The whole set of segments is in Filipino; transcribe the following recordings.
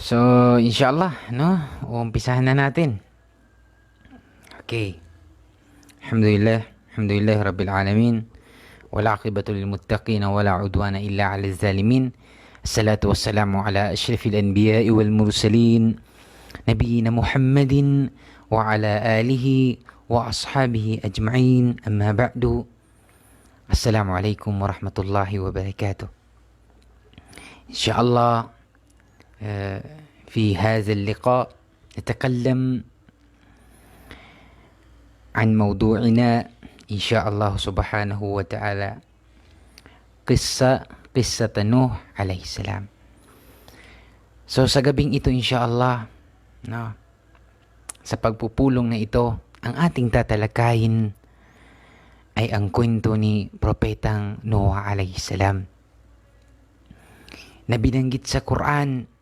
So, inshallah, no? Umpisahan na natin. Okay. Alhamdulillah, alhamdulillah rabbil alamin. والعاقبة للمتقين ولا عدوان إلا على الظالمين. الصلاة والسلام على أشرف الأنبياء والمرسلين نبينا محمد وعلى آله وأصحابه أجمعين. أما بعد، السلام عليكم ورحمة الله وبركاته. إن شاء الله في هذا اللقاء نتكلم عن موضوعنا إن شاء الله سبحانه وتعالى قصة نوح عليه السلام. So sa gabing ito inshallah, no, sa pagpupulong na ito, ang ating tatalakayin ay ang kwento ni Propetang Noah alayhi salam na binanggit sa Quran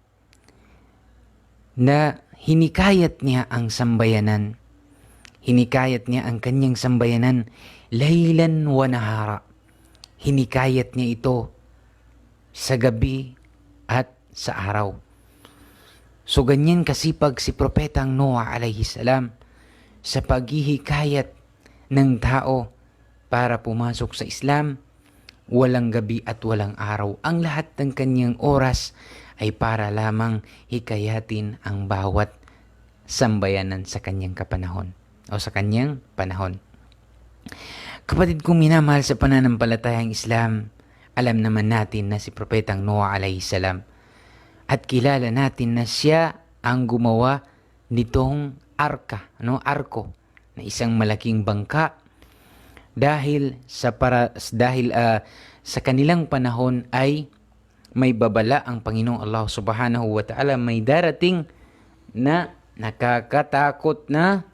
na hinikayat niya ang sambayanan. Hinikayat niya ang kanyang sambayanan laylan wa nahara. Hinikayat niya ito sa gabi at sa araw. So ganyan kasipag si Propetang Noah alayhi salam sa paghihikayat ng tao para pumasok sa Islam. Walang gabi at walang araw. Ang lahat ng kanyang oras ay para lamang hikayatin ang bawat sambayanan sa kanyang kapanahon o sa kanyang panahon. Kapatid kong minamahal sa pananampalatayang Islam, alam naman natin na si Propetang Noah alayhi salam at kilala natin na siya ang gumawa nitong arko na isang malaking bangka dahil sa kanilang panahon ay may babala ang Panginoong Allah Subhanahu wa Ta'ala, may darating na nakakatakot na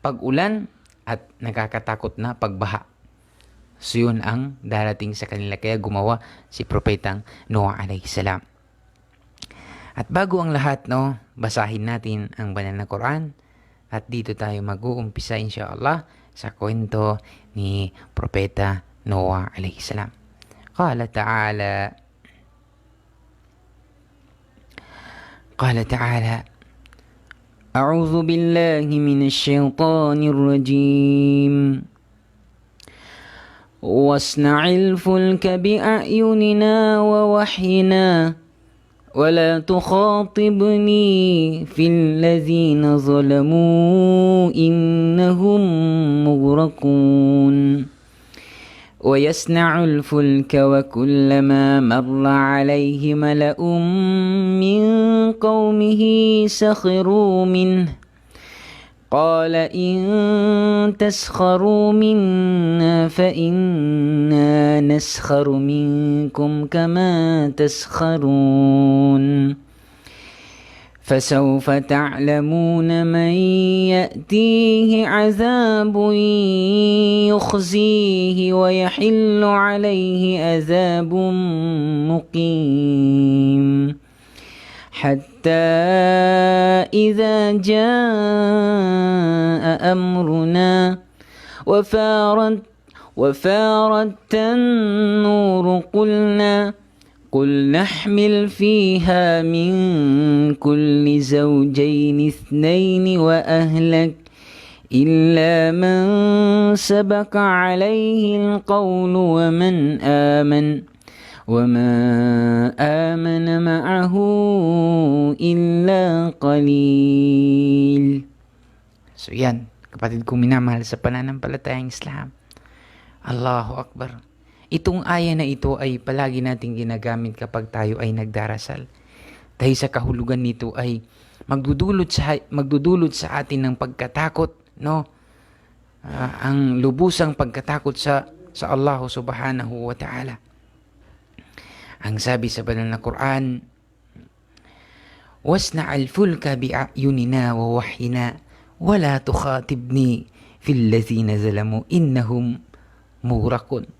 pag-ulan at nakakatakot na pagbaha. So yun ang darating sa kanila, kaya gumawa si Propetang Noah alayhi salam. At bago ang lahat, no, basahin natin ang banal na Quran at dito tayo mag-uumpisa inshallah sa kwento ni Propeta Noah alayhi salam. Qala ta'ala أعوذ بالله من الشيطان الرجيم واصنع الفلك بأعيننا ووحينا ولا تخاطبني في الذين ظلموا إنهم مغرقون ويصنع الفلك وكلما مر عليه ملأ من قومه سخروا منه قال إن تسخروا منا فإنا نسخر منكم كما تسخرون فسوف تعلمون من يأتيه عذاب يخزيه ويحل عليه عذاب مقيم حتى إذا جاء أمرنا وفارت النور قل نحمل فيها من كل زوجين اثنين وأهلك إلا من سبق عليه القول وما آمن معه إلا قليل. So yan, kapatid kong minamahal sa pananampalatayang Islam. Allahu Akbar. Itong aya na ito ay palagi nating ginagamit kapag tayo ay nagdarasal. Dahil sa kahulugan nito ay magdudulot sa atin ng pagkatakot, no? Ang lubusang pagkatakot sa Allah Subhanahu wa Ta'ala. Ang sabi sa banal na Quran, "Wasna'al fulka bi'ayunina wa wahyina wa la tukhatibni fil ladzina zalamu innahum mughraqun."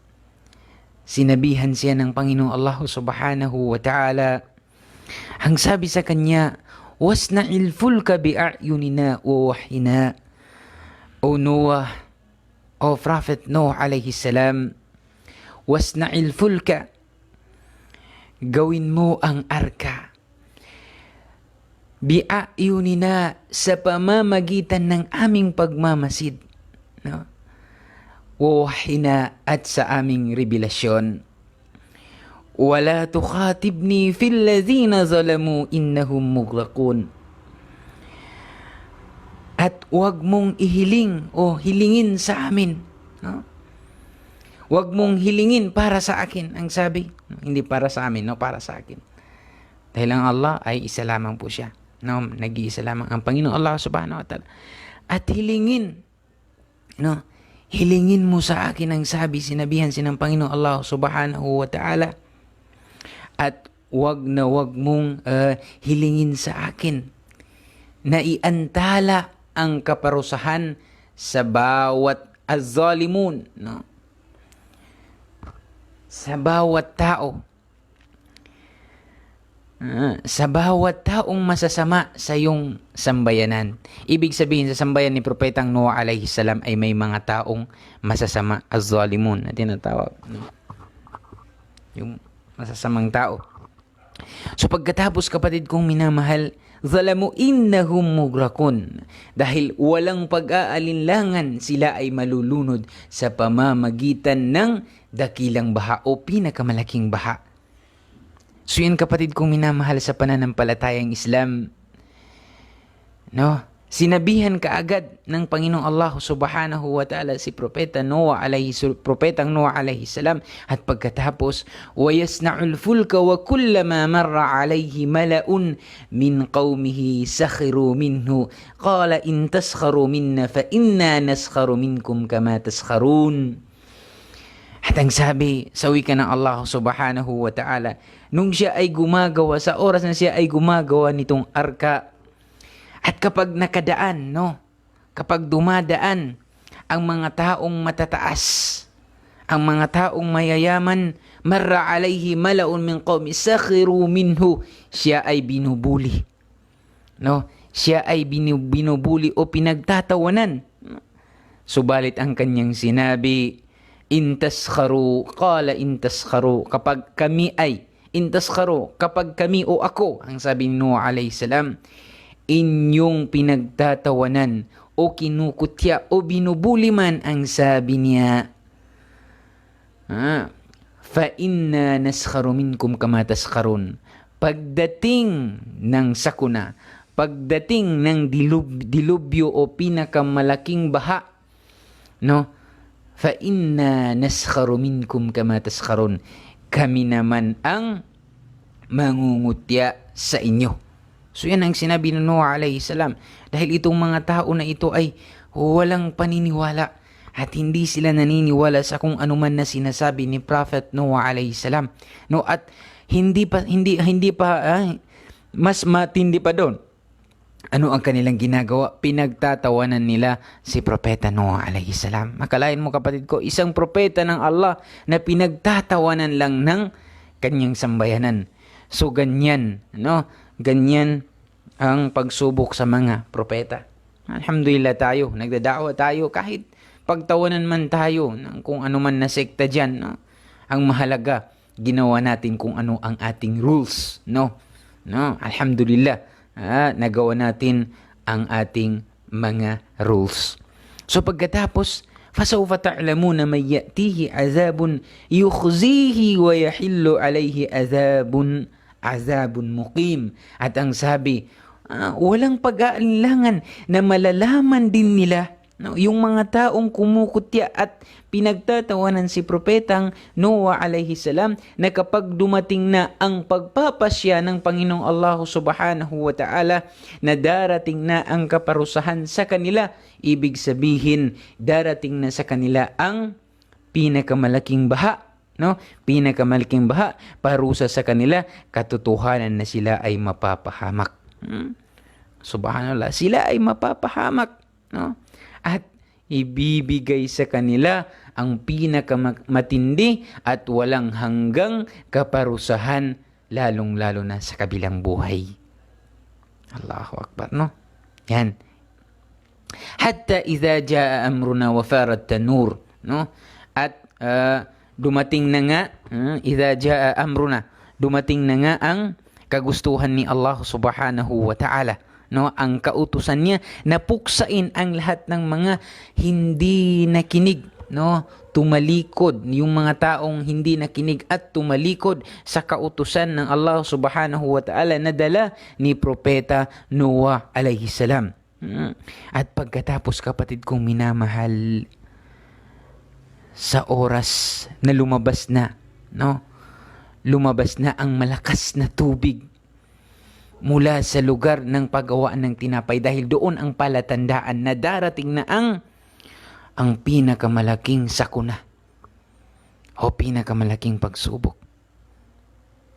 Sinabihan siya ng Panginoong Allah Subhanahu wa Ta'ala. Ang sabi sa kanya, "Wasna'il fulka bi'ayunina wa wahyina." O Noah, o Prophet Noah alayhi salam, wasna'il fulka, gawin mo ang arka bi'ayunina, sa pamamagitan ng aming pagmamasid, no? Wahina, at sa aming revelasyon. Wala tukhatibni fil ladhina zalamu innahum mughraqun. At huwag mong ihiling o hilingin sa amin, no? Huwag mong hilingin para sa akin, ang sabi. Hindi para sa amin, no? Para sa akin. Dahil ang Allah ay isa lamang po siya, no? Nag-iisa lamang ang Panginoon Allah subhanahu wa ta'ala. At hilingin, no? Hilingin mo sa akin, ang sabi, sinabihan ng Panginoon Allah subhanahu wa ta'ala. At huwag mong hilingin sa akin na iantala ang kaparusahan sa bawat az-zalimun, no? Sa bawat tao. Sa bawat taong masasama sa iyong sambayanan. Ibig sabihin, sa sambayan ni Propetang Noah alayhi salam ay may mga taong masasama, az-zalimun na tinatawag, no? Yung masasamang tao. So pagkatapos, kapatid kong minamahal, zalamu innahum mughraqun, dahil walang pag-aalinlangan sila ay malulunod sa pamamagitan ng dakilang baha o pinakamalaking baha. So yan, kapatid kong minamahal sa pananampalatayang Islam, no? Sinabihan kaagad ng Panginoong Allah subhanahu wa ta'ala si Propetang Noah alayhi salam, at pagkatapos, وَيَسْنَعُ الْفُلْكَ وَكُلَّمَا مَرَّ عَلَيْهِ مَلَأٌ مِّنْ قَوْمِهِ سَخِرُوا مِنْهُ قَالَ إِن تَسْخَرُوا مِنَّا فَإِنَّا نَسْخَرُ مِنْكُمْ كَمَا تَسْخَرُونَ. At ang sabi sa wika ng Allah subhanahu wa ta'ala, nung siya ay gumagawa, sa oras na siya ay gumagawa nitong arka, at kapag nakadaan, no? Kapag dumadaan ang mga taong matataas, ang mga taong mayayaman, marra alayhi malaun min qawmi sakhiru minhu, siya ay binubuli, no? Siya ay binubuli o pinagtatawanan. Subalit ang kanyang sinabi, in taskharu, qala in taskharu, kapag kami ay, in taskharu, kapag kami o ako, ang sabi ni Noah alayhi salam, inyong pinagtatawanan o kinukutya o binubuli man, ang sabi niya, fa inna naskharu minkum kama taskharun. Pagdating ng sakuna, pagdating ng dilubyo o pinakamalaking baha, no? Fa inna naskharu minkum kama taskharun. Kami naman ang mangungutya sa inyo. So yan ang sinabi ng Noah alayhi salam. Dahil itong mga tao na ito ay walang paniniwala at hindi sila naniniwala sa kung anuman na sinasabi ni Prophet Noah alayhi salam. No, at hindi pa mas matindi pa doon. Ano ang kanilang ginagawa? Pinagtatawanan nila si Propeta Noah alayhi salam. Makalain mo, kapatid ko, isang propeta ng Allah na pinagtatawanan lang ng kanyang sambayanan. So ganyan, no? Ganyan ang pagsubok sa mga propeta. Alhamdulillah tayo, nagdadawa tayo kahit pagtawanan man tayo ng kung ano man na sekta dyan, no? Ang mahalaga, ginawa natin kung ano ang ating rules, no? Alhamdulillah, nagawa natin ang ating mga rules. So pagkatapos, فَسَوْفَ تَعْلَمُونَ مَنْ يَأْتِيهِ عَذَابٌ يُخْزِيهِ وَيَحِلُّ عَلَيْهِ عَذَابٌ مُقِيمٌ. At ang sabi, walang pag-aalinlangan na malalaman din nila, no, yung mga taong kumukutya at pinagtatawanan si Propetang Noah alayhi salam, na kapag dumating na ang pagpapasya ng Panginoong Allah subhanahu wa ta'ala, na darating na ang kaparusahan sa kanila, ibig sabihin darating na sa kanila ang pinakamalaking baha, no? Pinakamalaking baha, parusa sa kanila, katotohanan na sila ay mapapahamak. Subhanallah, sila ay mapapahamak, no? At ibibigay sa kanila ang pinakamatindi at walang hanggang kaparusahan, lalong-lalo na sa kabilang buhay. Allahu Akbar, no? Yan. Hatta idha jaa amruna wa farat tanur, no? At dumating na nga, idha jaa amruna, dumating na nga ang kagustuhan ni Allah subhanahu wa ta'ala, no, ang kautusan niya na puksain ang lahat ng mga hindi nakinig, no, tumalikod, yung mga taong hindi nakinig at tumalikod sa kautusan ng Allah subhanahu wa ta'ala na dala ni Propeta Noah alayhi salam. At pagkatapos, kapatid kong minamahal, sa oras na lumabas na, no, lumabas na ang malakas na tubig mula sa lugar ng paggawaan ng tinapay, dahil doon ang palatandaan na darating na ang pinakamalaking sakuna o pinakamalaking pagsubok.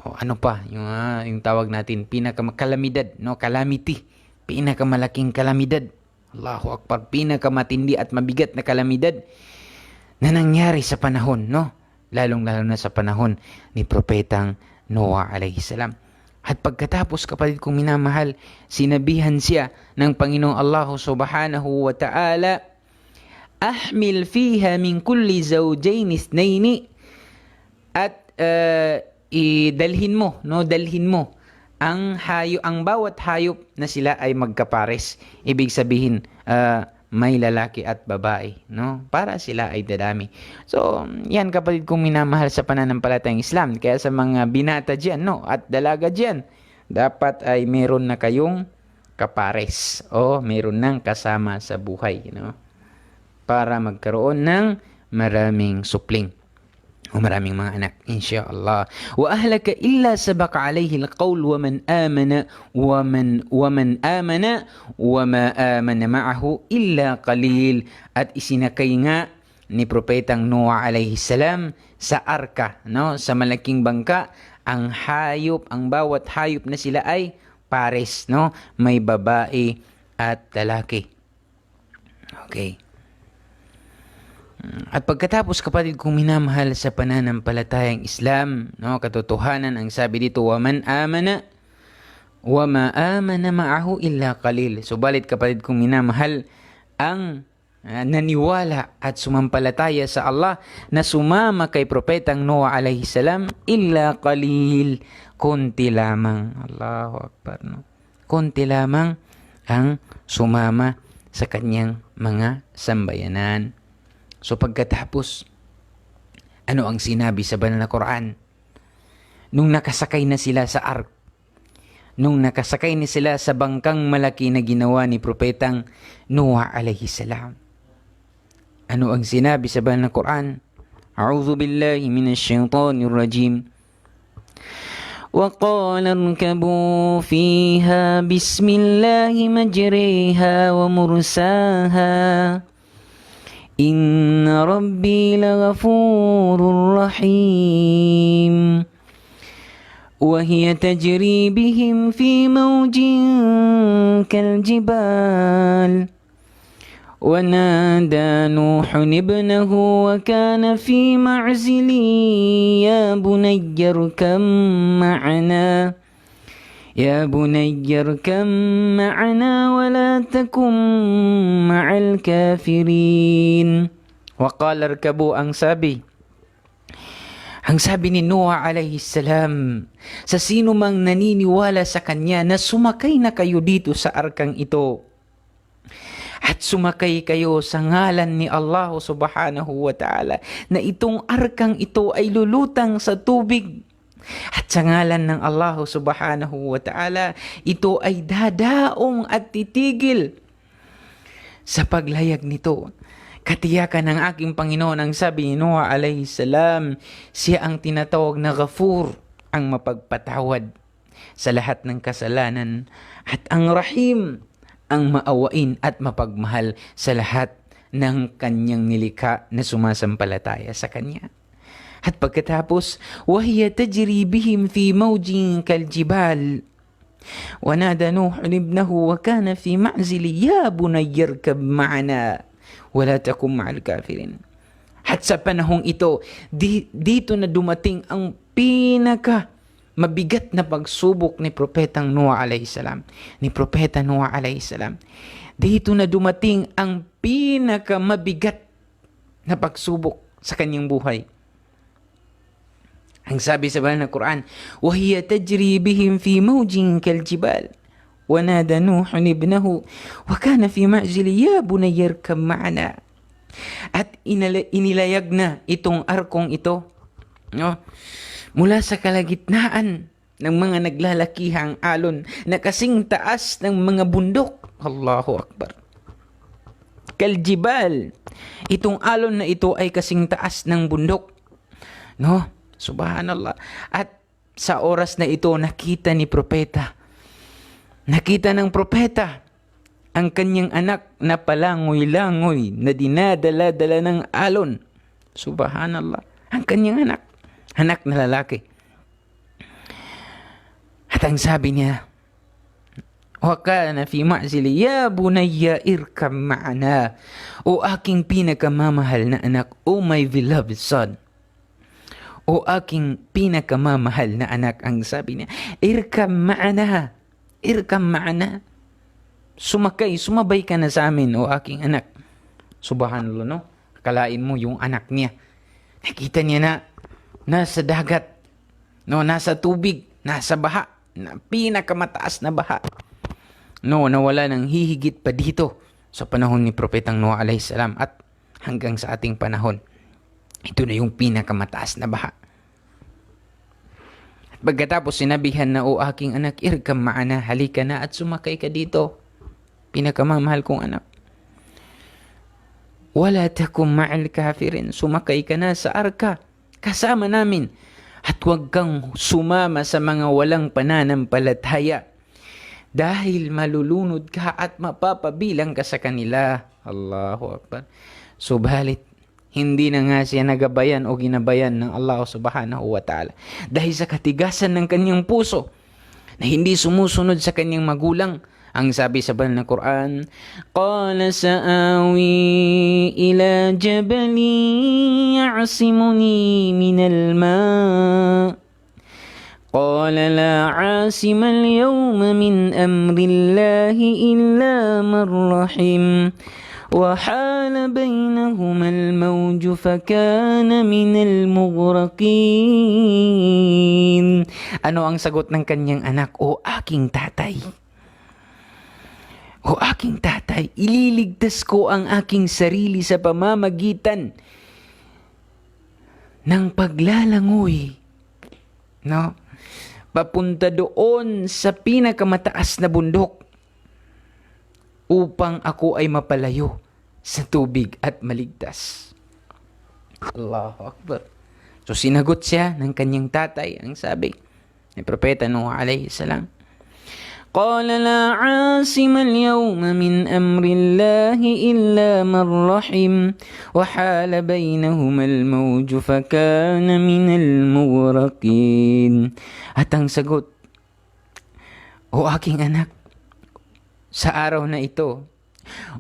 O ano pa, yung tawag natin, pinakakalamidad, no, calamity, pinakamalaking kalamidad. Allahu Akbar, pinakamatindi at mabigat na kalamidad na nangyari sa panahon, no, lalong-lalo na sa panahon ni Propetang Noah alayhi salam. At pagkatapos, kapatid kong minamahal, sinabihan siya ng Panginoong Allah subhanahu wa ta'ala, ahmil fiha min kulli zawjayn ithnayn, at dalhin mo ang bawat hayop na sila ay magkapares. Ibig sabihin, may lalaki at babae, no, para sila ay dadami. So yan, kapatid kong minamahal sa pananampalatayang Islam. Kaya sa mga binata diyan, no, at dalaga diyan, dapat ay meron na kayong kapares o meron nang kasama sa buhay, no, para magkaroon ng maraming supling o maraming mga anak, insyaAllah. Wa ahlaka illa sabaka alayhi alqawl wa man amana wa man amana wa ma amana ma'ahu illa qalil. At isinakay nga ni Propetang Noah alayhi salam sa arka, no, sa malaking bangka, ang bawat hayop na sila ay pares, no, may babae at lalaki. Okay. At pagkatapos, kapatid kong minamahal sa pananampalatayang Islam, no, katotohanan, ang sabi dito, wa man amana wa ma amana ma'ahu illa qalil. Subalit, kapatid kong minamahal, ang naniwala at sumampalataya sa Allah na sumama kay Propetang Noah alayhi salam, illa qalil, konti lamang. Allahu Akbar, no? Konti lamang ang sumama sa kanyang mga sambayanan. So pagkatapos, ano ang sinabi sa banal na Quran? Nung nakasakay na sila sa ark, nung nakasakay na sila sa bangkang malaki na ginawa ni Propetang Noah alayhi salam, ano ang sinabi sa banal na Quran? A'udhu billahi minash shaitanir rajim. وَقَالَ ارْكَبُوا فِيهَا بِسْمِ اللَّهِ مَجْرَيْهَا وَمُرْسَاهَا إِنَّ رَبِّي لَغَفُورٌ رَحِيمٌ وَهِيَ تَجْرِي بِهِمْ فِي مَوْجٍ كَالْجِبَالِ وَنَادَى نُوحٌ ابْنَهُ وَكَانَ فِي مَعْزِلٍ يَا بُنَيَّ ارْكَبْ مَعَنَا وَلَا تَكُنْ مَعَ الْكَافِرِينَ. وَقَالَ ارْكَبُوا, ang sabi ni Noah alayhi salam sa sino mang naniniwala sa kanya na sumakay na kayo dito sa arkang ito, at sumakay kayo sa ngalan ni Allah subhanahu wa ta'ala, na itong arkang ito ay lulutang sa tubig, at sa ngalan ng Allah subhanahu wa ta'ala, ito ay dadaong at titigil sa paglayag nito. Katiyakan ng aking Panginoon, ang sabi ni Noah alayhi salam, siya ang tinatawag na Ghafur, ang mapagpatawad sa lahat ng kasalanan, at ang Rahim, ang maawain at mapagmahal sa lahat ng kanyang nilikha na sumasampalataya sa kanya. At pagkatapos, وَهِيَ تَجْرِي بِهِمْ فِي مَوْجٍ كَالْجِبَالِ وَنَادَى نُوحٌ ابْنَهُ وَكَانَ فِي مَعْزِلٍ يَا بُنَيَّ ارْكَبْ مَعَنَا وَلَا تَكُنْ مَعَ الْكَافِرِينَ. At sa panahong ito, dito na dumating ang mabigat na pagsubok ni Propetang Noah alayhi salam. Dito na dumating ang mabigat na pagsubok sa kanyang buhay. Ang sabi sa banal na Quran, وَهِيَ تَجْرِي بِهِمْ فِي مَوْجٍ كَالْجِبَالِ وَنَادَى نُوحٌ ابْنَهُ وَكَانَ فِي مَعْزِلٍ يَا بُنَيَّ ارْكَبْ مَعَنَا. At inilayag na itong arkong ito, no, mula sa kalagitnaan ng mga naglalakihang alon na kasing taas ng mga bundok. Allahu Akbar. Kaljibal. Itong alon na ito ay kasing taas ng bundok. No? Subhanallah. At sa oras na ito, nakita ng propeta ang kanyang anak na palangoy-langoy na dinadala-dala ng alon. Subhanallah. Ang kanyang anak na lalaki. At ang sabi niya, وَكَانَ فِي مَعْزِلِ يَا بُنَيَّ ارْكَبْ مَعَنَا. O aking pinakamamahal na anak, O my beloved son. O aking pinakamamahal na anak, ang sabi niya, irkam ma'ana. Irkam ma'ana. Sumabay ka na sa amin, o aking anak. Subhanallah, no? Akalain mo yung anak niya. Nakita niya na nasa dagat, no, nasa tubig, nasa baha, na pinakamataas na baha. No, nawala ng hihigit pa dito sa panahon ni Propetang Noah alayhis salam at hanggang sa ating panahon. Ito na yung pinakamataas na baha. At pagkatapos sinabihan na, o aking anak, irkam ma'ana, halika na at sumakay ka dito. Pinakamamahal kong anak. Wala takum ma'al kafirin, sumakay ka na sa arka, kasama namin. At huwag kang sumama sa mga walang pananampalataya. Dahil malulunod ka at mapapabilang ka sa kanila. Allahu Akbar. Subalit, hindi na nga siya nagabayan o ginabayan ng Allah subhanahu wa ta'ala. Dahil sa katigasan ng kanyang puso na hindi sumusunod sa kanyang magulang. Ang sabi sa banal na Quran, قَالَ سَآوِي إِلَى جَبَلٍ يَعْصِمُنِي مِنَ الْمَاءِ قال لا عاصم اليوم من أمر الله إلا من رحم وحال بينهما الموج فكان من المغرقين. Ano ang sagot ng kanyang anak? O aking tatay, o aking tatay, ililigtas ko ang aking sarili sa pamamagitan ng paglalangoy, no, papunta doon sa pinakamataas na bundok upang ako ay mapalayo sa tubig at maligtas. Allahu Akbar. So sinagot siya ng kanyang tatay, ang sabi ni Propeta Noah alayhi salam, قال لا عاصم اليوم من أمر الله إلا من رحم وحال بينهما الموج فكان من المغرقين. At ang sagot, o aking anak, sa araw na ito,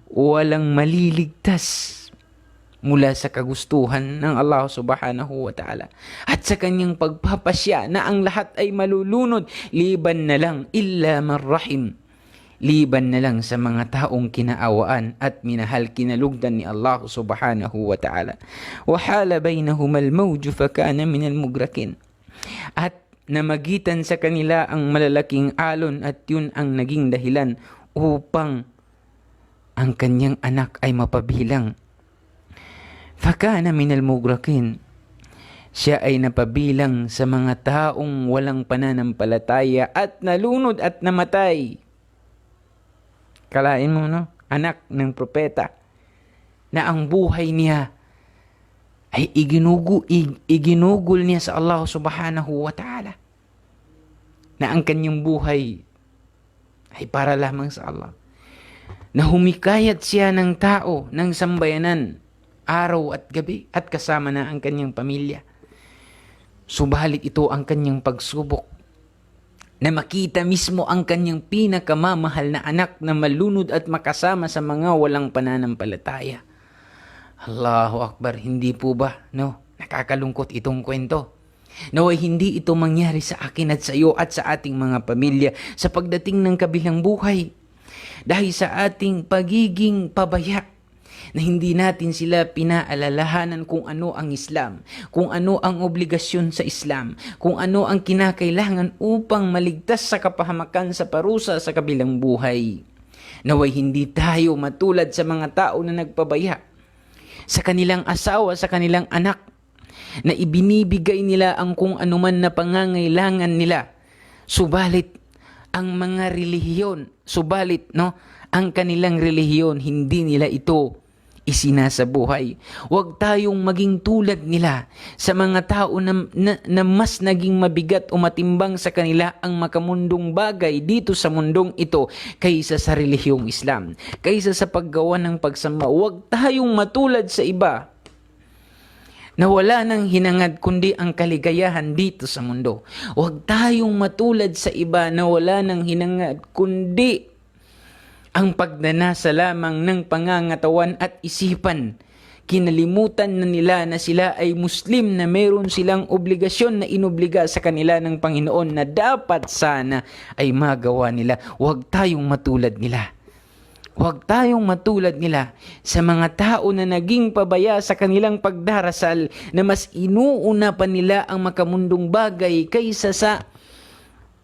walang maliligtas mula sa kagustuhan ng Allah subhanahu wa ta'ala at sa kanyang pagpapasya na ang lahat ay malulunod liban na lang illa man rahim, liban na lang sa mga taong kinaawaan at minahal kinalugdan ni Allah subhanahu wa ta'ala. Wa hala bainahuma al-mawj fa kana min al-mugrakin. At namagitan sa kanila ang malalaking alon at yun ang naging dahilan upang ang kanyang anak ay mapabilang. Fakana minal mugrakin. Siya ay napabilang sa mga taong walang pananampalataya at nalunod at namatay. Kalain mo, no? Anak ng propeta na ang buhay niya ay iginugol niya sa Allah subhanahu wa ta'ala. Na ang kanyang buhay ay para lamang sa Allah. Na humikayat siya ng tao, ng sambayanan, araw at gabi at kasama na ang kanyang pamilya. Subalit ito ang kanyang pagsubok na makita mismo ang kanyang pinakamamahal na anak na malunod at makasama sa mga walang pananampalataya. Allahu Akbar, hindi po ba, no? Nakakalungkot itong kwento. Naway hindi ito mangyari sa akin at sa iyo at sa ating mga pamilya sa pagdating ng kabilang buhay. Dahil sa ating pagiging pabaya, na hindi natin sila pinaalalahanan kung ano ang Islam, kung ano ang obligasyon sa Islam, kung ano ang kinakailangan upang maligtas sa kapahamakan sa parusa sa kabilang buhay. Naway hindi tayo matulad sa mga tao na nagpabaya sa kanilang asawa, sa kanilang anak, na ibinibigay nila ang kung anuman na pangangailangan nila. Subalit ang mga relihiyon, ang kanilang relihiyon, hindi nila ito isinasabuhay. Huwag tayong maging tulad nila sa mga tao na mas naging mabigat o matimbang sa kanila ang makamundong bagay dito sa mundong ito kaysa sa relihiyong Islam, kaysa sa paggawa ng pagsamba. Huwag tayong matulad sa iba na wala nang hinangad kundi ang kaligayahan dito sa mundo. Huwag tayong matulad sa iba na wala nang hinangad kundi ang pagnanasa lamang ng pangangatawan at isipan. Kinalimutan na nila na sila ay Muslim, na mayroon silang obligasyon na inobliga sa kanila ng Panginoon na dapat sana ay magawa nila. Huwag tayong matulad nila. Huwag tayong matulad nila sa mga tao na naging pabaya sa kanilang pagdarasal, na mas inuuna pa nila ang makamundong bagay kaysa sa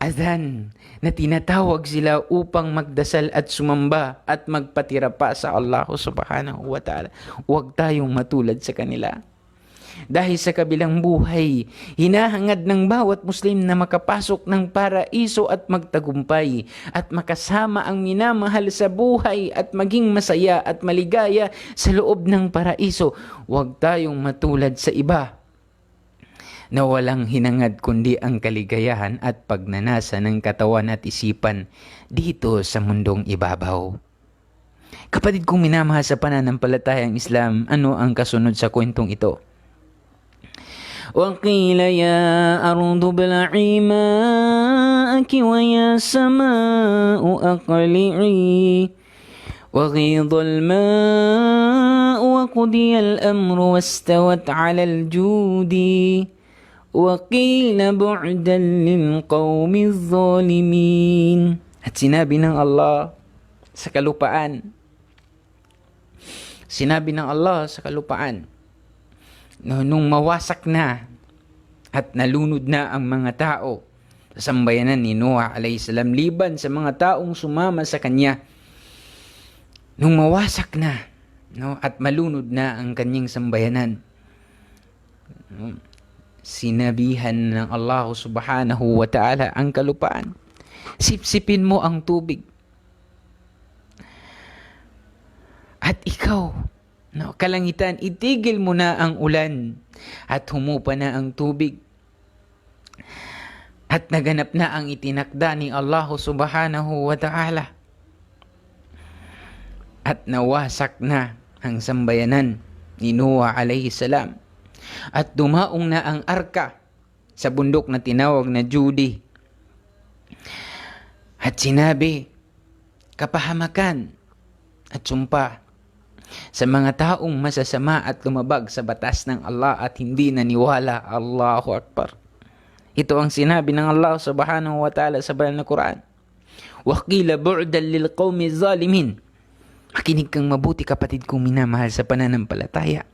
adhan na tinatawag sila upang magdasal at sumamba at magpatira pa sa Allah subhanahu wa ta'ala. Huwag tayong matulad sa kanila. Dahil sa kabilang buhay, hinahangad ng bawat Muslim na makapasok ng paraiso at magtagumpay at makasama ang minamahal sa buhay at maging masaya at maligaya sa loob ng paraiso. Huwag tayong matulad sa iba na walang hinangad kundi ang kaligayahan at pagnanasa ng katawan at isipan dito sa mundong ibabaw. Kapatid kong minamahal sa pananampalatayang Islam, ano ang kasunod sa kwentong ito? وَقِيلَ يَا أَرْضُ ابْلَعِي مَاءَكِ وَيَا سَمَاءُ أَقْلِعِي وَغِيضَ الْمَاءُ وَقُضِيَ الْأَمْرُ وَاسْتَوَتْ عَلَى الْجُودِ وَقِيلَ بُعْدًا لِلْقَوْمِ الظَّالِمِينَ. At sinabi ng Allah sa kalupaan, nung mawasak na at nalunod na ang mga tao sa sambayanan ni Noah alayhi salam, liban sa mga taong sumama sa kanya, nung mawasak na at malunod na ang kanyang sambayanan, sinabihan ng Allah subhanahu wa ta'ala ang kalupaan, sipsipin mo ang tubig. At ikaw, kalangitan, itigil mo na ang ulan at humupa na ang tubig. At naganap na ang itinakda ni Allah subhanahu wa ta'ala. At nawasak na ang sambayanan ni Noah alayhi salam. At dumaong na ang arka sa bundok na tinawag na Judi. At sinabi, kapahamakan at sumpa sa mga taong masasama at lumabag sa batas ng Allah at hindi naniwala. Allahu Akbar. Ito ang sinabi ng Allah subhanahu wa ta'ala sa banal na Quran. وَقِيلَ بُعْدًا لِلْقَوْمِ الظَّالِمِينَ. Makinig kang mabuti, kapatid kong minamahal sa pananampalataya.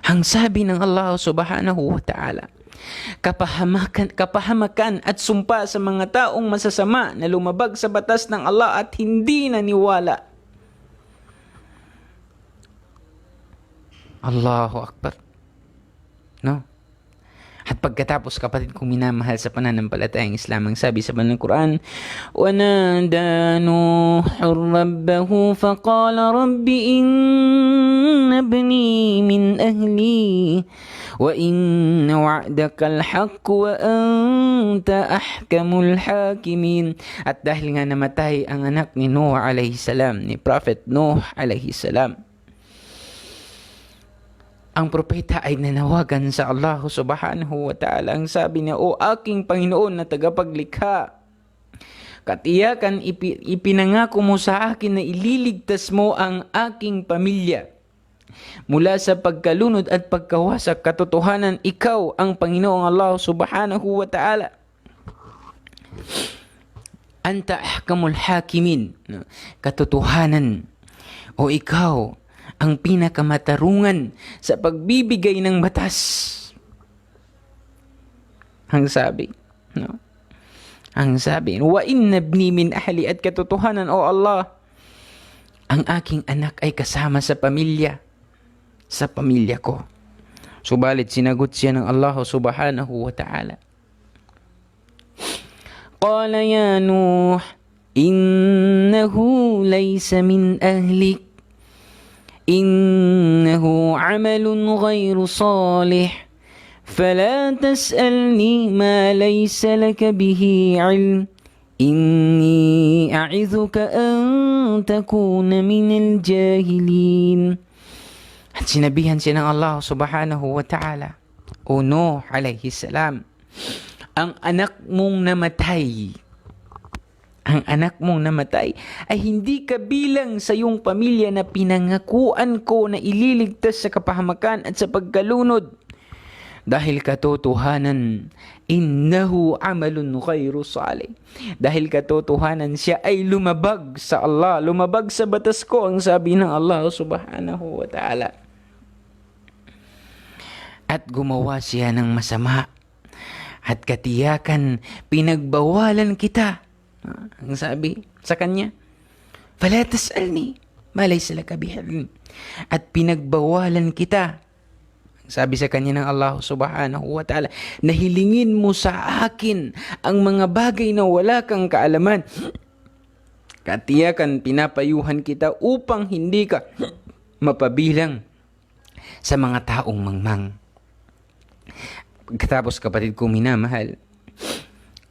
Ang sabi ng Allah subhanahu wa ta'ala, kapahamakan at sumpa sa mga taong masasama na lumabag sa batas ng Allah at hindi naniwala. Allahu Akbar. At pagkatapos, kapatid kong minamahal sa pananampalatayang Islam, ang sabi sa banal na Quran, وَنَادَى نُوحٌ رَبَّهُ فَقَالَ رَبِّ إِنَّ ابْنِي مِنْ أَهْلِي وَإِنَّ وَعْدَكَ الْحَقُّ وَأَنْتَ أَحْكَمُ الْحَاكِمِينَ. At dahil nga namatay ang anak ni Noah alayhi salam, ni Prophet Noah alayhi salam, ang propeta ay nanawagan sa Allah subhanahu wa ta'ala. Ang sabi niya, o aking Panginoon na tagapaglikha, katiyakan ipinangako mo sa akin na ililigtas mo ang aking pamilya mula sa pagkalunod at pagkawasak. Katotohanan, ikaw ang Panginoong Allah subhanahu wa ta'ala. Anta ahkamul hakimin. Katotohanan, o ikaw ang pinakamatarungan sa pagbibigay ng batas. Ang sabi, no? Ang sabi, wa inna ibni min ahli, at katotohanan, o Allah, ang aking anak ay kasama sa pamilya ko. Subalit sinagot siya ng Allah subhanahu wa ta'ala. Qala ya Nuh, innahu laysa min ahlik, innahu amalun ghayru salih, فلا تسألني ما ليس لك به علم إني أعظك أن تكون من الجاهلين. At sinabihan siya ng Allah subhanahu wa ta'ala, O Nuh alayhi salam, ang anak mong namatay ay hindi kabilang sa iyong pamilya na pinangakuan ko na ililigtas sa kapahamakan at sa pagkalunod. Dahil katotohanan, innahu amalun ghayru salih. Dahil katotohanan, siya ay lumabag sa Allah, lumabag sa batas ko, ang sabi ng Allah subhanahu wa ta'ala. At gumawa siya ng masama. At katiyakan, pinagbawalan kita. Ang sabi sa kanya, fala tas'alni ma laysa laka bihi ilm. At pinagbawalan kita, sabi sa kanya ng Allah subhanahu wa ta'ala, na hilingin mo sa akin ang mga bagay na wala kang kaalaman. Katiyakan, pinapayuhan kita upang hindi ka mapabilang sa mga taong mangmang. Pagkatapos, kapatid kong minamahal,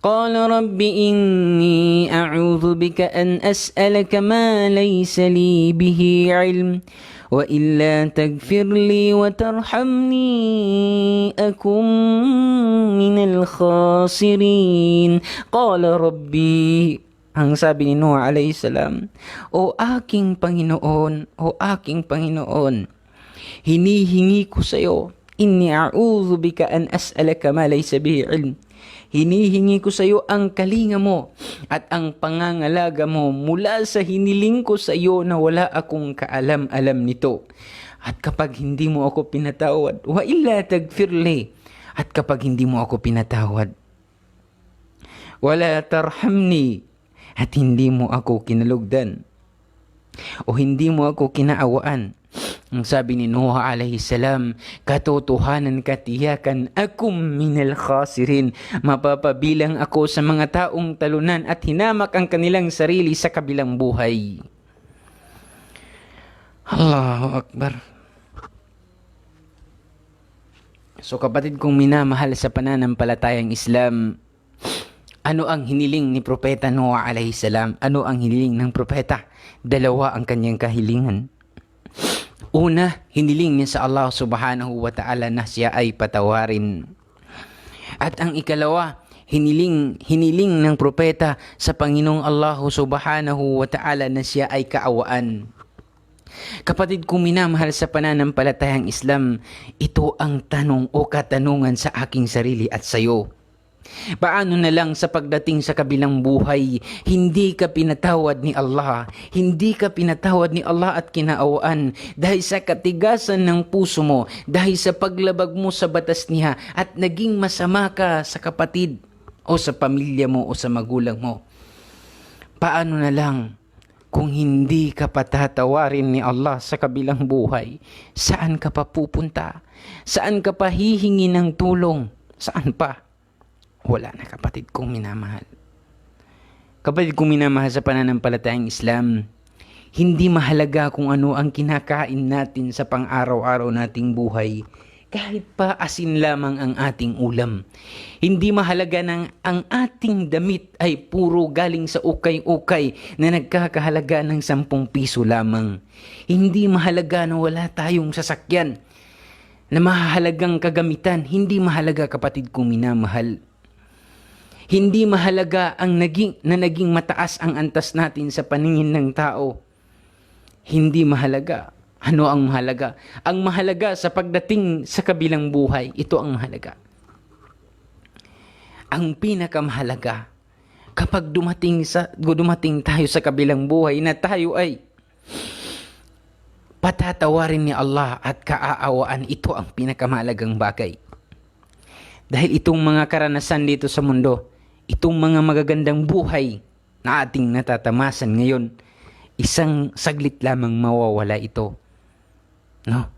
Qala Rabbi inni a'udhu bika an as'alaka ma laysa li bihi ilm wa illa taghfir li wa tarhamni akum minal khasirin. Qala Rabbi, ang sabi ni Nuh alayhi salam, O aking Panginoon, hinihingi ko sa iyo, inni a'udhu bika an as'alaka ma laysa bihi ilm. Hinihingi ko sa iyo ang kalinga mo at ang pangangalaga mo mula sa hiniling ko sa iyo na wala akong kaalam-alam nito. At kapag hindi mo ako pinatawad, wa illa tagfirli, at kapag hindi mo ako pinatawad, wala tarhamni, at hindi mo ako kinalugdan, o hindi mo ako kinaawaan. Ang sabi ni Nuh alayhi salam, katotohanan, katiyakan, akum minal khasirin. Mapapabilang ako sa mga taong talunan at hinamak ang kanilang sarili sa kabilang buhay. Allahu Akbar. So kapatid kong minamahal sa pananampalatayang Islam, ano ang hiniling ni Propeta Nuh alayhi salam? Ano ang hiniling ng propeta? Dalawa ang kanyang kahilingan. Una, hiniling niya sa Allah subhanahu wa ta'ala na siya ay patawarin. At ang ikalawa, hiniling ng propeta sa Panginoong Allah subhanahu wa ta'ala na siya ay kaawaan. Kapatid kong minamahal sa pananampalatayang Islam, ito ang tanong o katanungan sa aking sarili at sa iyo. Paano na lang sa pagdating sa kabilang buhay, hindi ka pinatawad ni Allah, hindi ka pinatawad ni Allah at kinaawaan dahil sa katigasan ng puso mo, dahil sa paglabag mo sa batas niya at naging masama ka sa kapatid o sa pamilya mo o sa magulang mo. Paano na lang kung hindi ka patatawarin ni Allah sa kabilang buhay? Saan ka pa pupunta? Saan ka pa hihingi ng tulong? Saan pa? Wala na, kapatid kong minamahal. Kapatid kong minamahal sa pananampalatayang Islam, hindi mahalaga kung ano ang kinakain natin sa pang-araw-araw nating buhay, kahit pa asin lamang ang ating ulam. Hindi mahalaga nang ang ating damit ay puro galing sa ukay-ukay na nagkakahalaga ng 10 piso lamang. Hindi mahalaga na wala tayong sasakyan na mahalagang kagamitan. Hindi mahalaga, kapatid kong minamahal. Hindi mahalaga ang naging mataas ang antas natin sa paningin ng tao. Hindi mahalaga. Ano ang mahalaga? Ang mahalaga sa pagdating sa kabilang buhay, ito ang mahalaga. Ang pinakamahalaga, kapag dumating tayo sa kabilang buhay na tayo ay patatawarin ni Allah at kaaawaan, ito ang pinakamahalagang bagay. Dahil itong mga karanasan dito sa mundo, itong mga magagandang buhay na ating natatamasan ngayon, isang saglit lamang mawawala ito. No?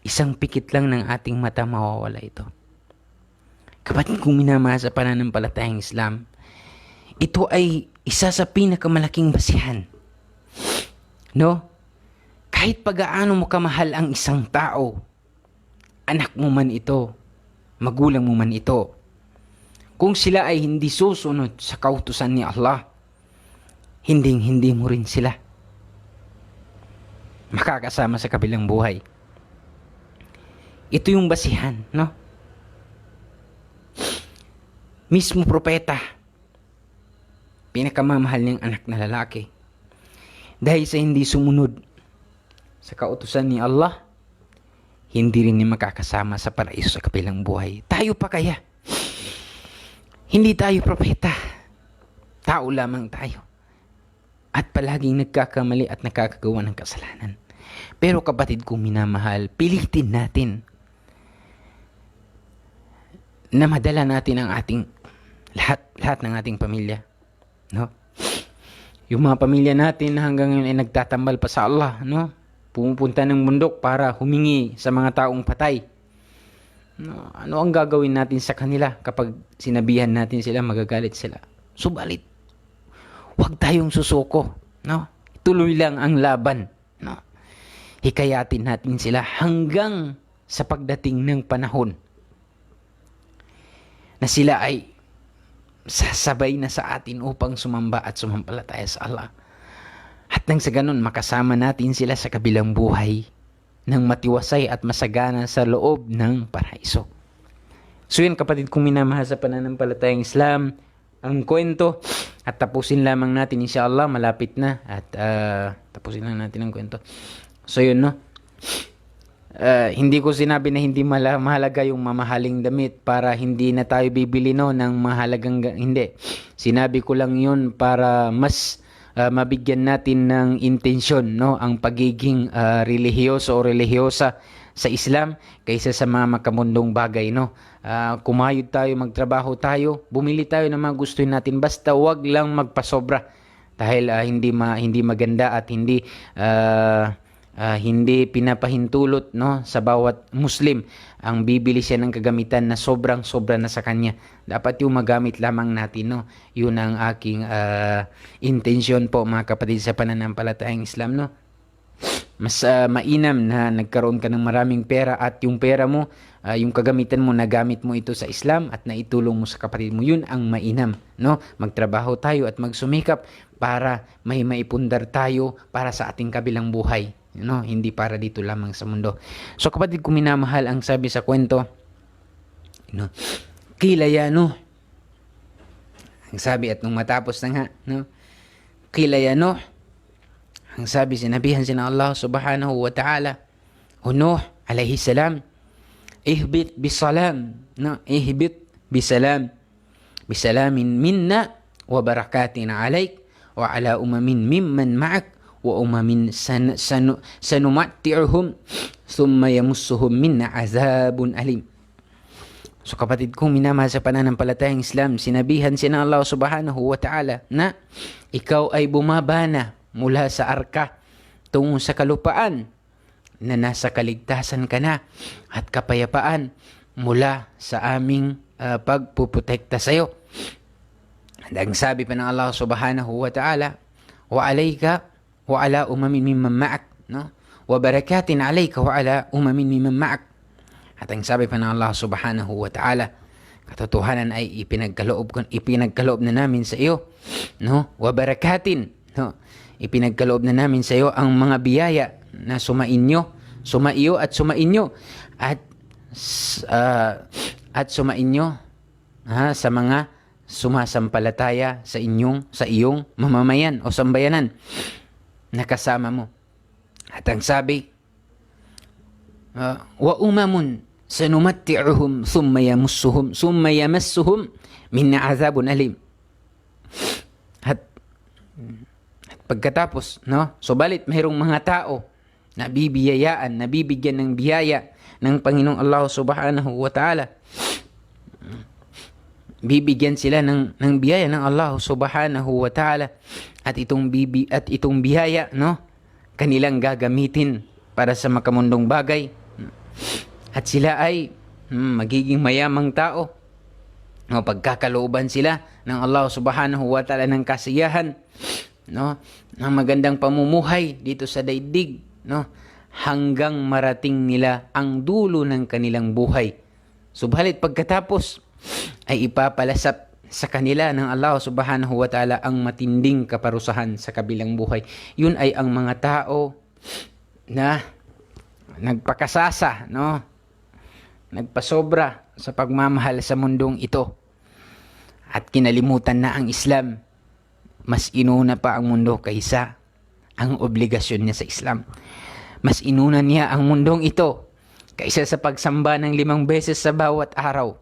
Isang pikit lang ng ating mata mawawala ito. Kapatid kong minamahal sa pananampalatayang Islam, ito ay isa sa pinakamalaking basihan. No? Kahit pagaano mo kamahal ang isang tao, anak mo man ito, magulang mo man ito, kung sila ay hindi susunod sa kautusan ni Allah, hindi mo rin sila makakasama sa kabilang buhay. Ito yung basihan, no? Mismo propeta, pinakamamahal niyang anak na lalaki, dahil sa hindi sumunod sa kautusan ni Allah, hindi rin niya makakasama sa paraiso sa kabilang buhay. Tayo pa kaya? Hindi tayo propeta. Tao lamang tayo. At palaging nagkakamali at nakakagawa ng kasalanan. Pero kapatid kong minamahal, pilitin natin na madala natin ang ating lahat ng ating pamilya. No? Yung mga pamilya natin na hanggang ngayon ay nagtatambal pa sa Allah, no? Pumupunta ng bundok para humingi sa mga taong patay. No, ano ang gagawin natin sa kanila kapag sinabihan natin sila, magagalit sila? Subalit, huwag tayong susuko, no? Tuloy lang ang laban, no? Hikayatin natin sila hanggang sa pagdating ng panahon na sila ay sasabay na sa atin upang sumamba at sumampalataya sa Allah. At nang sa ganun, makasama natin sila sa kabilang buhay ng matiwasay at masagana sa loob ng paraiso. So yun kapatid kong minamahal sa pananampalatayang Islam, ang kwento, at tapusin lamang natin insyaAllah, malapit na, at tapusin lang natin ang kwento. So yun, no? Hindi ko sinabi na hindi mahalaga yung mamahaling damit para hindi na tayo bibili, no, ng mahalagang, hindi. Sinabi ko lang yun para mas mabigyan natin ng intensyon, no, ang pagiging relihiyoso o relihiyosa sa Islam kaysa sa mga makamundong bagay, no. Kumayod tayo, magtrabaho tayo, bumili tayo ng mga gusto natin, basta wag lang magpasobra dahil hindi maganda at hindi pinapahintulot, no, sa bawat Muslim ang bibili siya ng kagamitan na sobrang-sobra na sa kanya. Dapat yung magamit lamang natin, no. Yun ang aking intensyon po mga kapatid sa pananampalatayang Islam, no. Mas mainam na nagkaroon ka ng maraming pera at yung pera mo, yung kagamitan mo, nagamit mo ito sa Islam at naitulong mo sa kapatid mo. Yun ang mainam, no. Magtrabaho tayo at magsumikap para may maipundar tayo para sa ating kabilang buhay, no, hindi para dito lamang sa mundo. So kapatid kong minamahal, ang sabi sa kwento, no, kila ya Nuh, ang sabi at nung matapos na nga, no, kila ya Nuh, ang sabi, sinabihan sina Allah subhanahu wa ta'ala, o Nuh alayhi salam, ihbit bisalam, no, ihbit bisalam, bisalamin minna wa barakatin alayk wa ala umamin mimman ma'ak wa umamin sanumatti'uhum thumma yamussuhum minna azabun alim. So kapatid kong minamahal sa pananampalatayang Islam, sinabihan sina Allah subhanahu wa ta'ala na ikaw ay bumaba na mula sa arka tungo sa kalupaan na nasa kaligtasan ka na at kapayapaan mula sa aming pagpuprotekta sa iyo. Ang sabi pa ng Allah subhanahu wa ta'ala, wa alayka wa ala umamin mimman ma'ak, no? Wa barakatin alayka wa ala umamin mimman ma'ak. At ang sabi pa ng Allah subhanahu wa ta'ala, katotohanan ay ipinagkaloob na namin sa iyo, no? Wa barakatin, no? Ipinagkaloob na namin sa iyo ang mga biyaya na sumaiyo at sumainyo at sumainyo sa mga sumasampalataya sa iyong mamamayan o sambayanan na kasama mo. At ang sabi, wa umamun sanumatti'uhum thumma yamassuhum minna azabun alim. At pagkatapos, no, subalit mayroong mga tao nabibiyayaan, nabibigyan ng biyaya ng Panginoong Allah Subhanahu wa Ta'ala. Bibigyan sila ng biyaya ng Allah Subhanahu wa Ta'ala, at itong biyaya, no, kanilang gagamitin para sa makamundong bagay, at sila ay magiging mayamang tao. No, pagkakalooban sila ng Allah Subhanahu wa Ta'ala ng kasiyahan, no, ng magandang pamumuhay dito sa daigdig, no, hanggang marating nila ang dulo ng kanilang buhay. Subalit pagkatapos ay ipapalasap sa kanila ng Allah Subhanahu wa Ta'ala ang matinding kaparusahan sa kabilang buhay. Yun ay ang mga tao na nagpakasasa, no, nagpasobra sa pagmamahal sa mundong ito, at kinalimutan na ang Islam. Mas inuna pa ang mundo kaysa ang obligasyon niya sa Islam. Mas inuna niya ang mundong ito kaysa sa pagsamba ng 5 beses sa bawat araw.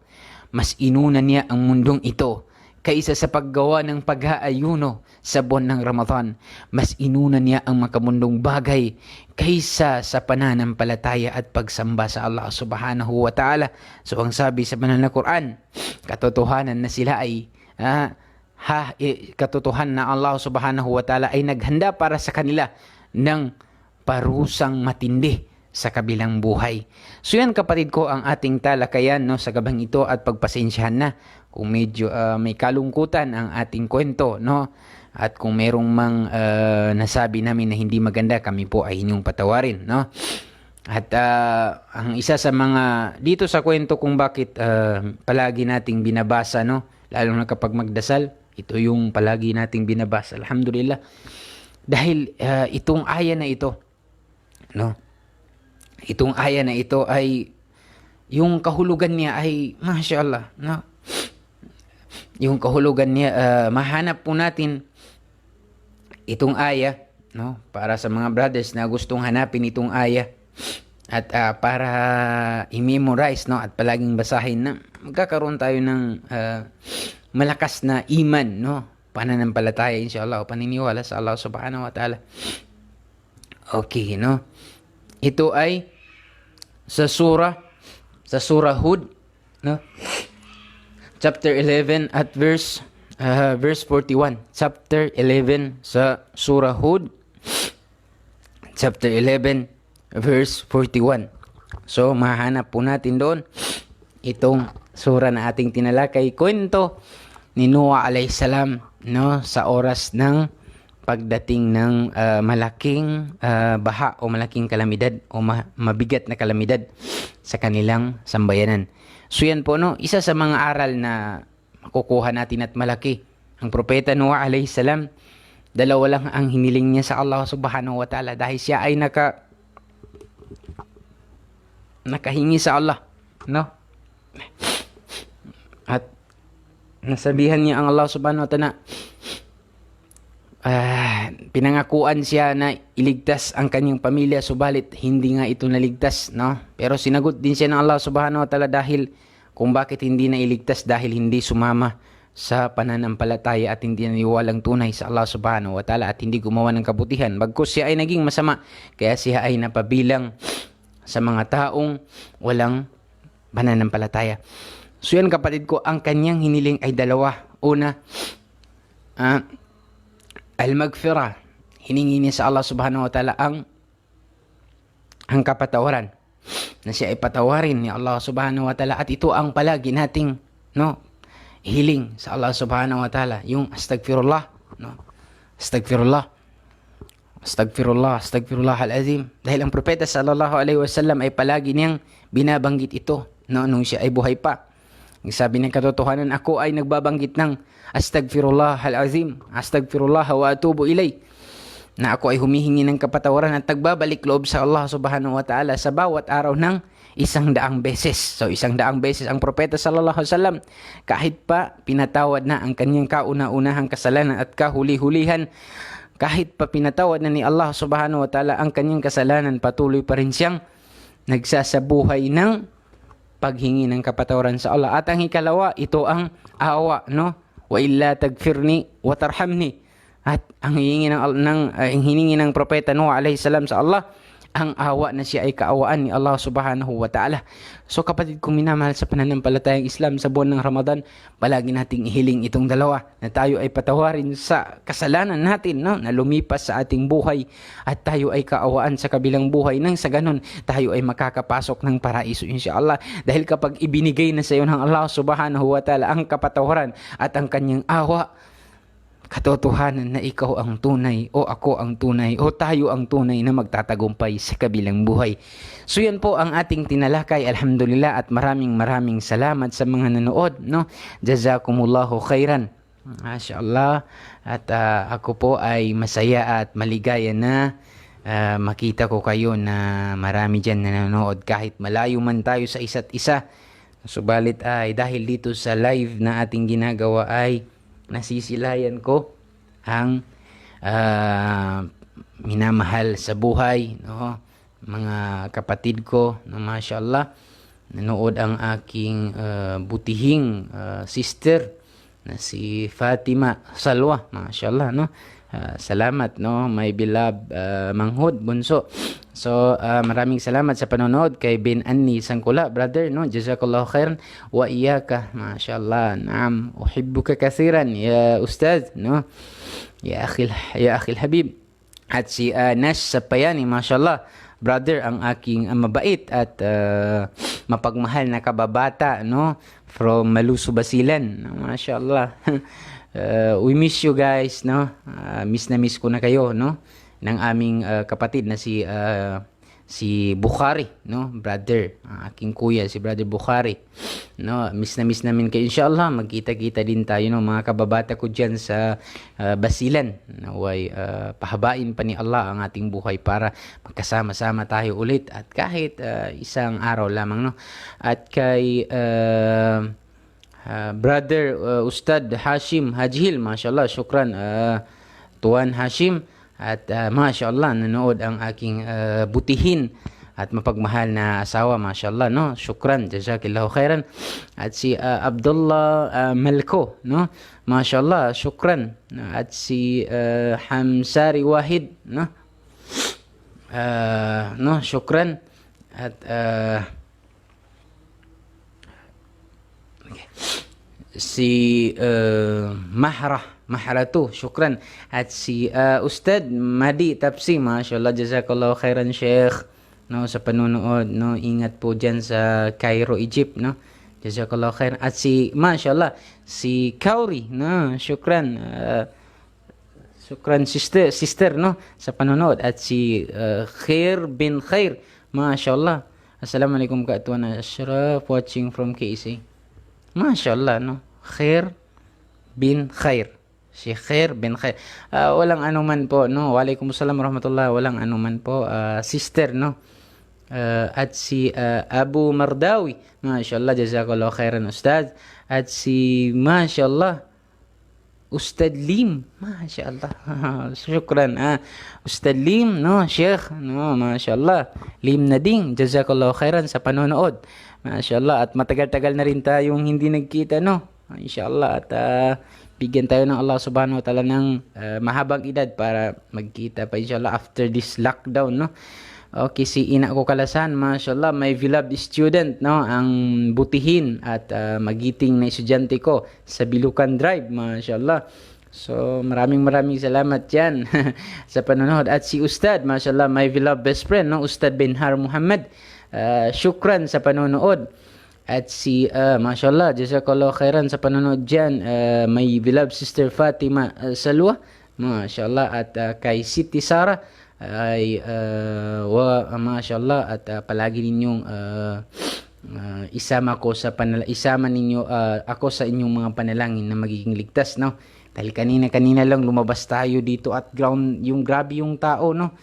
Mas inuna niya ang mundong ito kaysa sa paggawa ng pag-aayuno sa buwan ng Ramadan. Mas inuna niya ang makamundong bagay kaysa sa pananampalataya at pagsamba sa Allah Subhanahu wa Ta'ala. So ang sabi sa banal na Quran, katotohanan na sila ay katotohanan na Allah Subhanahu wa Ta'ala ay naghanda para sa kanila ng parusang matindi sa kabilang buhay. So yan kapatid ko ang ating talakayan, no, sa gabang ito, at pagpasensyahan na kung medyo may kalungkutan ang ating kwento, no, at kung merong mang nasabi namin na hindi maganda, kami po ay inyong patawarin, no. At ang isa sa mga dito sa kwento kung bakit palagi nating binabasa, no, lalo na kapag magdasal, ito yung palagi nating binabasa, alhamdulillah, dahil itong aya na ito, no, itong aya na ito ay yung kahulugan niya ay mashallah, no, yung kahulugan niya, mahanap po natin itong aya, no, para sa mga brothers na gustong hanapin itong aya, at para i-memorize, no, at palaging basahin, na magkakaroon tayo ng malakas na iman, no, pananampalataya inshallah, o paniniwala sa Allah Subhanahu wa Ta'ala. Okay, no, ito ay sa surah Hud, no, chapter 11 at verse 41. Chapter 11 sa surah Hud, chapter 11 verse 41. So mahanap po natin doon itong surah na ating tinalakay, kwento ni Noah alayhis salam, no, sa oras ng pagdating ng malaking baha o malaking kalamidad o mabigat na kalamidad sa kanilang sambayanan. So yan po, no, isa sa mga aral na makukuha natin at malaki. Ang propeta Noah alayhis salam, 2 lang ang hiniling niya sa Allah Subhanahu wa Ta'ala, dahil siya ay nakahingi sa Allah, no? At nasabihan niya ang Allah Subhanahu wa Ta'ala, pinangakuan siya na iligtas ang kanyang pamilya, subalit hindi nga ito naligtas, no? Pero sinagot din siya ng Allah Subhanahu wa Ta'ala dahil kung bakit hindi na iligtas, dahil hindi sumama sa pananampalataya at hindi naniwalang tunay sa Allah Subhanahu wa Ta'ala at hindi gumawa ng kabutihan. Bagkus siya ay naging masama, kaya siya ay napabilang sa mga taong walang pananampalataya. So yan kapatid ko, ang kanyang hiniling ay 2. Una, al-maghfirah, hiningi niya sa Allah Subhanahu wa Ta'ala ang kapatawaran, na siya ay patawarin ni Allah Subhanahu wa Ta'ala. At ito ang palagi nating, no, hiling sa Allah Subhanahu wa Ta'ala, yung astaghfirullah, no, astaghfirullah al-azim. Dahil ang propeta sallallahu alaihi wasallam ay palagi niyang binabanggit ito, no, nung siya ay buhay pa. Sabi ng katotohanan, ako ay nagbabanggit ng astaghfirullah al-azim, astaghfirullah wa atubu ilay, na ako ay humihingi ng kapatawaran at nagbabalik loob sa Allah Subhanahu wa Ta'ala sa bawat araw ng 100 beses. So 100 beses ang propeta sallallahu alaihi wasallam, kahit pa pinatawad na ang kanyang kauna-unahang kasalanan at kahuli-hulihan, kahit pa pinatawad na ni Allah Subhanahu wa Ta'ala ang kanyang kasalanan, patuloy pa rin siyang nagsasabuhay ng paghingi ng kapatawaran sa Allah. At ang ikalawa, ito ang awa, no? Wa illa tagfirni wa tarhamni. At ang hiningi ng propeta Noah alayhis salam sa Allah ang awa na siya ay kaawaan ni Allah subhanahu wa ta'ala. So kapatid kong minamahal sa pananampalatayang Islam, sa buwan ng Ramadan, palagi nating ihiling itong dalawa, na tayo ay patawarin sa kasalanan natin, no, na lumipas sa ating buhay, at tayo ay kaawaan sa kabilang buhay, nang sa ganun tayo ay makakapasok ng paraiso insyaAllah. Dahil kapag ibinigay na sa iyo ng Allah subhanahu wa ta'ala ang kapatawaran at ang kanyang awa, katotohanan na ikaw ang tunay, o ako ang tunay, o tayo ang tunay na magtatagumpay sa kabilang buhay. So yan po ang ating tinalakay, alhamdulillah, at maraming salamat sa mga nanood, no? Jazakumullahu khairan. Masya-Allah. At ako po ay masaya at maligaya na makita ko kayo na marami dyan na nanonood kahit malayo man tayo sa isa't isa. Subalit ay dahil dito sa live na ating ginagawa ay nasisilayan ko ang minamahal sa buhay, no, mga kapatid ko, no, mashallah, nanood ang aking butihing sister na si Fatima Salwa, mashallah, no. Salamat, no, my beloved manghod bunso. So maraming salamat sa panonood kay Bin Anni Sangkula, brother, no, jazakallahu khairan wa iyyaka, mashallah, naam, uhibbuka katsiran ya ustaz, no, ya akhil habib. At si Nash Sapayani, mashallah, brother, ang aking mabait at mapagmahal na kababata, no, from Maluso Basilan, mashallah. We miss you guys, no. Miss na miss ko na kayo, no, ng aming kapatid na si Bukhari, no, brother, aking kuya si brother Bukhari, no. Miss na miss namin kayo, inshallah magkita-kita din tayo, no, mga kababata ko diyan sa Basilan. Naway pahabain pa ni Allah ang ating buhay para magkasama-sama tayo ulit, at kahit isang araw lamang, no. At kay brother Ustad Hashim Hajil, mashallah, syukran Tuan Hashim, at mashallah nanood ang aking butihin at mapagmahal na asawa, mashallah, no, syukran, jazakillahu khairan. At si Abdullah Malko, no, mashallah, syukran. At si Hamsari Wahid, no, no, syukran. At si Mahratu, syukran. At si Ustad Madi Tapsi, mashallah, jazakallahu khairan Sheikh, no, sa panunood, no. Ingat po dyan sa Cairo, Egypt, no, jazakallahu khairan. At si mashallah si Kauri, no, syukran, syukran sister, no, sa panunood. At si Khair bin Khair, mashallah, assalamualaikum ka Tuan Ashraf, watching from KC, mashallah, no, Khair bin Khair, si Khair bin Khair, walang anuman po, no, waalaikumsalam warahmatullah, walang anuman po, sister, no. At si Abu Mardawi, mashallah, jazakallahu khairan ustaz. At si mashallah Ustad Lim, mashallah, syukran, Ustad Lim, no, Sheikh, no, mashallah, Lim Nading, jazakallahu khairan sa panonood, mashallah. At matagal-tagal na rin tayong hindi nagkita, no, inshallah. At bigyan tayo ng Allah subhanahu wa ta'ala ng mahabang edad para magkita pa inshallah after this lockdown, no. Okay, si Ina ko Kalasan, mashallah, my beloved student, no, ang butihin at magiting na estudyante ko sa Bilukan Drive, mashallah. So maraming salamat yan sa panonood. At si Ustad, mashallah, my beloved best friend, no, Ustad Benhar Muhammad, syukran sa panonood. At si mashallah, jazakallahu khairan sa panonood dyan, my beloved sister Fatima Salwa, mashallah. At kay Siti Sara ay mashallah, at palagi ninyong isama ninyo ako sa inyong mga panalangin na magiging ligtas, no. Dahil kanina lang lumabas tayo dito at ground, yung grabe yung tao, no.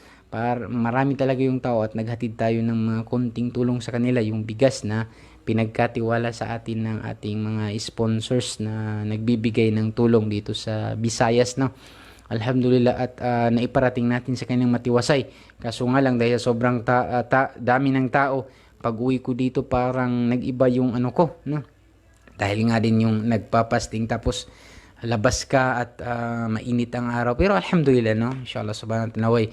Marami talaga yung tao, at naghatid tayo ng mga konting tulong sa kanila, yung bigas na pinagkatiwala sa atin ng ating mga sponsors na nagbibigay ng tulong dito sa Visayas, no. Alhamdulillah, at naiparating natin sa kanyang matiwasay. Kaso nga lang, dahil sobrang dami ng tao, pag uwi ko dito parang nag-iba yung ano ko, no. Dahil nga din yung nagpapasting, tapos labas ka at mainit ang araw. Pero alhamdulillah, no? Inshallah subhanahu wa ta'ala, naway,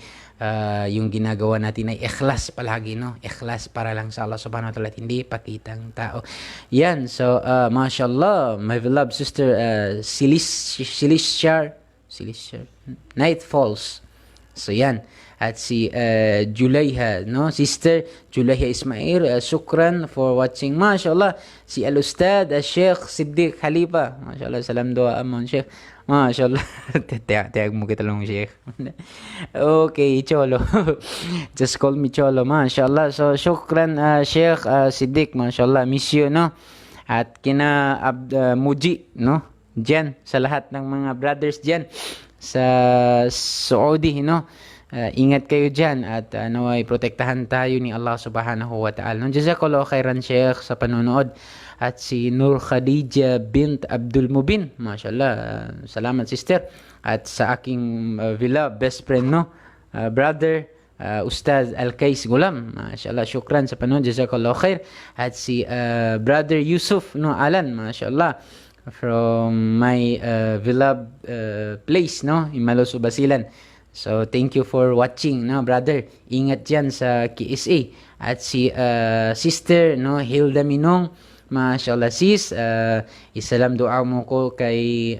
yung ginagawa natin ay ikhlas palagi, no? Ikhlas para lang sa Allah subhanahu wa ta'ala, hindi pakitang tao. Yan, so, mashallah, my beloved sister, Silishar, Night Falls. So, yan. At si Julayha, no? Sister Julayha Ismail, shukran for watching. MashaAllah. Si Al-Ustad, Sheikh Siddiq Khalifa. MashaAllah, salam doa amon, Sheikh. MashaAllah. Tiyag mo kita lang, Sheikh. Okay, Cholo. Just call me Cholo. MashaAllah. So, shukran, Sheikh Siddiq. MashaAllah. Miss you, no? At kina Muji, no? Diyan, sa lahat ng mga brothers diyan sa Saudi, no? Ingat kayo dyan at naway protektahan tayo ni Allah subhanahu wa ta'ala. Jazakallahu khairan, Sheikh, sa panonood. At si Nur Khadija bint Abdul Mubin, mashallah, salamat sister. At sa aking villa best friend, no, brother, Ustaz Al-Kais Gulam, mashallah, syukran sa panonood, jazakallahu khair. At si brother Yusuf, no, Alan, mashallah, from my villa place, no, in Maloso, Basilan. So, thank you for watching, no, brother. Ingat dyan sa KSA. At si sister, no, Hilda Minong, mashallah sis, isalam doa mo ko kay,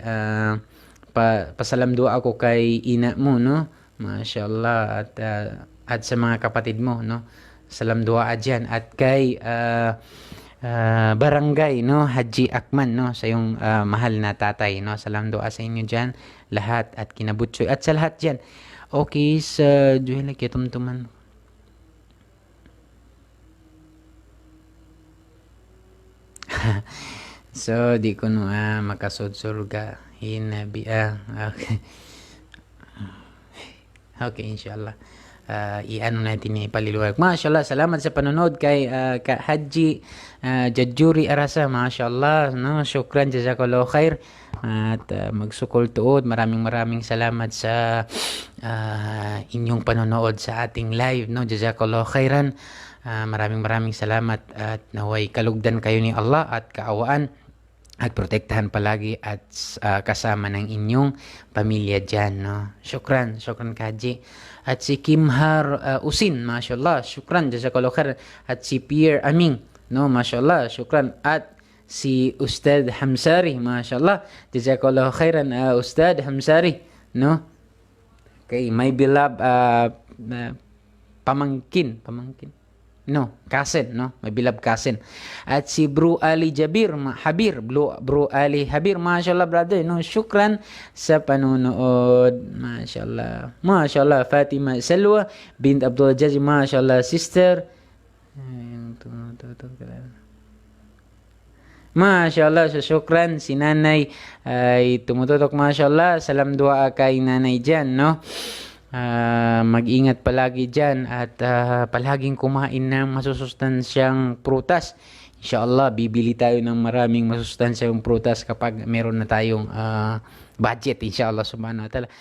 pasalam doa ko kay ina mo, no, mashallah, at sa mga kapatid mo, no, salam doa dyan. At kay, barangay, no, Haji Akman, no, sa yung mahal na tatay, no, salam doa sa inyo dyan lahat at kinabutsoy at sa lahat dyan. Okay, sa Juhela kitumtuman. So di ko no makasudsurga hinabi okay. Okay, inshallah. Iano natin ni paliliwag. Mashallah, salamat sa panonood kay Haji Jajuri Arasa. Mashallah, no, syukran, jazakallahu khair. At magsukol tuod. Maraming salamat sa inyong panonood sa ating live, no. Jazakallahu khairan. Maraming salamat at naway kalugdan kayo ni Allah at kaawaan at protektahan palagi at kasama ng inyong pamilya dyan, no. Syukran Kaji. At si Kimhar Usin, mashallah, syukran, jazakallahu khair. At si Pierre Aming, no, mashallah, syukran. At si Ustad Hamsari, mashallah, jazakallahu khairan, Ustad Hamsari, no. Okay, my beloved pamangkin. No, cousin, no? May beloved cousin. At si Bro Ali Jabir, Bro Ali Habir, mashallah, brother, no? Syukran sa panonood. Mashallah. Mashallah, Fatima Salwa bint Abdul Jazz, mashallah, sister. Mashallah, so syukran. Si nanay ay tumututok, mashallah. Salam dua kay nanay dyan, no? Mag-ingat palagi dyan at palaging kumain ng masusustansyang prutas. Inshallah, bibili tayo ng maraming masusustansyang prutas kapag meron na tayong budget, inshallah subhanahu wa ta'ala.